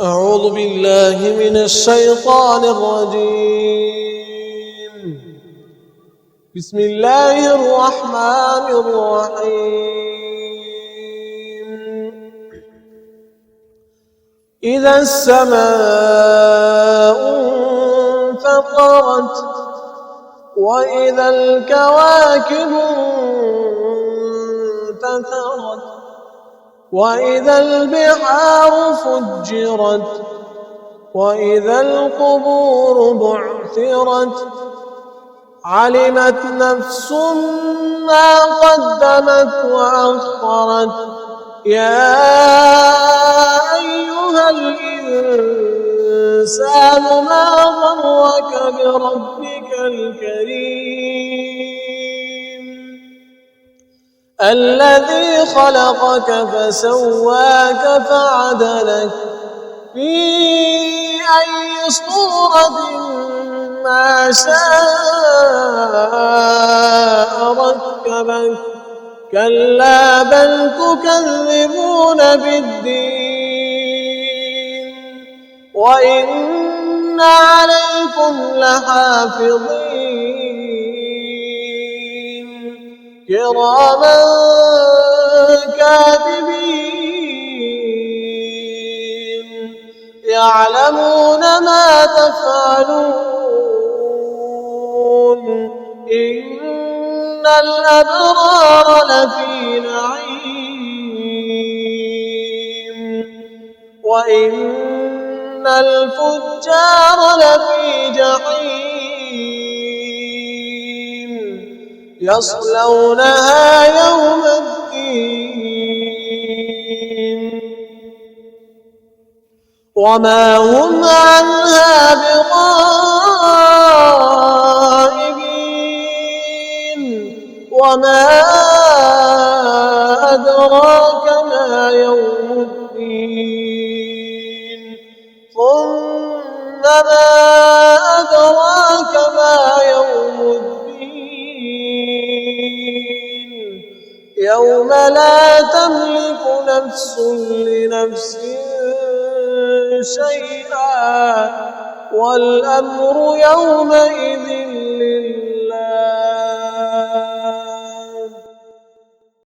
أعوذ بالله من الشيطان الرجيم. بسم الله الرحمن الرحيم. إذا السماء انفطرت وإذا الكواكب انتثرت وإذا البحار فجرت وإذا القبور بعثرت علمت نفس ما قدمت وأخرت يا أيها الإنسان ما غرك بربك الكريم الذي خلقك فسواك فعدلك في أي صورة ما شاء ركبك كلا بل تكذبون بالدين وإن عليكم لحافظين كراما كاتبين يعلمون ما تفعلون إن الأبرار لفي نعيم وإن الفجار لفي جحيم يصلونها يوم الدين وما هم عنها بغائبين وما أدراك ما يوم الدين ثم ما أدراك ما يوم الدين يوم لا تملك نفس لنفس شيئا والأمر يومئذ لله